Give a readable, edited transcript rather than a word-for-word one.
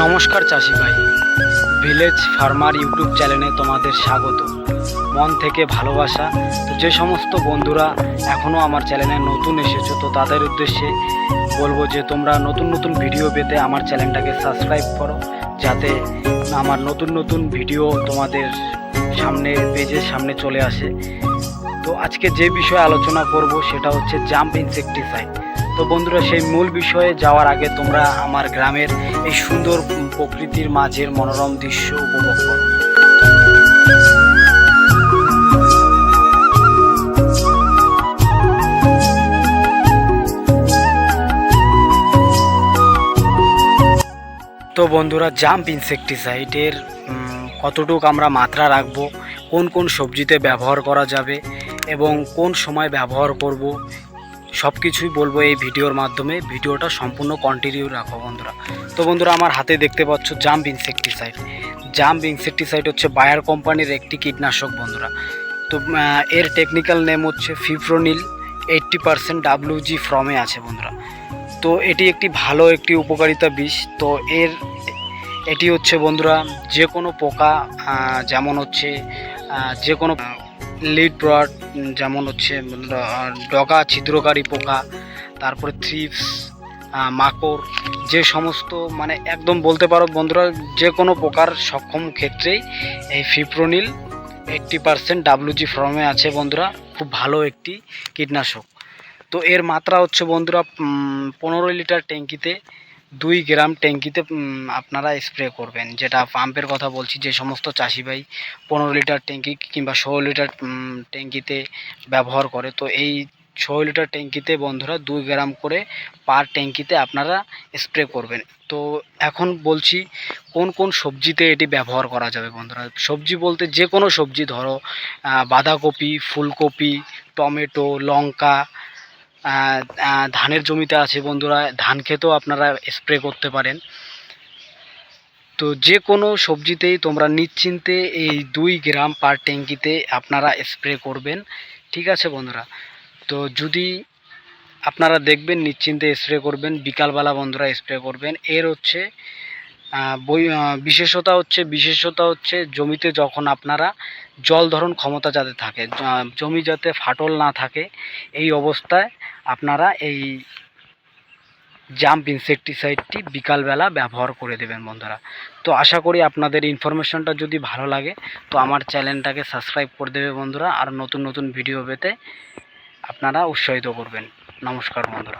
নমস্কার চাষি ভাই, ভিলেজ ফার্মার ইউটিউব চ্যানেলে তোমাদের স্বাগত। মন থেকে ভালোবাসা। তো যে সমস্ত বন্ধুরা এখনও আমার চ্যানেলে নতুন এসেছো, তো তাদের উদ্দেশ্যে বলবো যে তোমরা নতুন নতুন ভিডিও পেতে আমার চ্যানেলটাকে সাবস্ক্রাইব করো, যাতে আমার নতুন নতুন ভিডিও তোমাদের সামনে পেজের সামনে চলে আসে। তো আজকে যে বিষয়ে আলোচনা করব সেটা হচ্ছে জাম্প ইনসেক্টিসাইড। তো বন্ধুরা, সেই মূল বিষয়ে যাওয়ার আগে তোমরা আমার গ্রামের এই সুন্দর প্রকৃতির মাঝের মনোরম দৃশ্য উপভোগ করো। তো বন্ধুরা, জাম্প ইনসেক্টিসাইডের কতটুকু আমরা মাত্রা রাখবো, কোন কোন সবজিতে ব্যবহার করা যাবে এবং কোন সময় ব্যবহার করব, সব কিছুই বলবো এই ভিডিওর মাধ্যমে। ভিডিওটা সম্পূর্ণ কন্টিনিউ রাখো বন্ধুরা। তো বন্ধুরা, আমার হাতে দেখতে পাচ্ছ জাম্প ইনসেক্টিসাইড। জাম্প ইনসেক্টিসাইড হচ্ছে বায়ার কোম্পানির একটি কীটনাশক বন্ধুরা। তো এর টেকনিক্যাল নেম হচ্ছে ফিপ্রোনিল 80% WG ফর্মে আছে বন্ধুরা। তো এটি একটি ভালো একটি উপকারিতা বিষ। তো এটি হচ্ছে বন্ধুরা যে কোনো পোকা, যেমন হচ্ছে যে কোনো লিড ব্রড, যেমন হচ্ছে ডগা ছিদ্রকারী পোকা, তারপরে থ্রিপস, মাকড়, যে সমস্ত মানে একদম বলতে পারো বন্ধুরা যে কোনো প্রকার সক্ষম ক্ষেত্রেই এই ফিপ্রোনিল 80% WG ফর্মে আছে বন্ধুরা। খুব ভালো একটি কীটনাশক। তো এর মাত্রা হচ্ছে বন্ধুরা 15 লিটার ট্যাঙ্কিতে 2 গ্রাম ট্যাঙ্কিতে আপনারা স্প্রে করবেন। যেটা পাম্পের কথা বলছি, যে সমস্ত চাষি ভাই 15 লিটার ট্যাঙ্কি কিংবা 16 লিটার ট্যাঙ্কিতে ব্যবহার করে, তো এই 16 লিটার ট্যাঙ্কিতে বন্ধুরা 2 গ্রাম করে পার ট্যাঙ্কিতে আপনারা স্প্রে করবেন। তো এখন বলছি কোন কোন সবজিতে এটি ব্যবহার করা যাবে বন্ধুরা। সবজি বলতে যে কোনো সবজি, ধরো বাঁধাকপি, ফুলকপি, টমেটো, লঙ্কা, ধানের জমিতে আছে বন্ধুরা, ধান খেতেও আপনারা স্প্রে করতে পারেন। তো যে কোনো সবজিতেই তোমরা নিশ্চিন্তে এই 2 গ্রাম পার ট্যাঙ্কিতে আপনারা স্প্রে করবেন, ঠিক আছে বন্ধুরা। তো যদি আপনারা দেখবেন নিশ্চিন্তে স্প্রে করবেন, বিকালবেলা বন্ধুরা স্প্রে করবেন। এর হচ্ছে বিশেষতা হচ্ছে জমিতে যখন আপনারা জল ধারণ ক্ষমতা যাতে থাকে, জমি যাতে ফাটল না থাকে, এই অবস্থায় আপনারা এই জাম্প ইনসেক্টিসাইডটি বিকালবেলা ব্যবহার করে দেবেন বন্ধুরা। তো আশা করি আপনাদের ইনফরমেশনটা যদি ভালো লাগে তো আমার চ্যানেলটাকে সাবস্ক্রাইব করে দেবে বন্ধুরা, আর নতুন নতুন ভিডিও পেতে আপনারা উৎসাহিত করবেন। নমস্কার বন্ধুরা।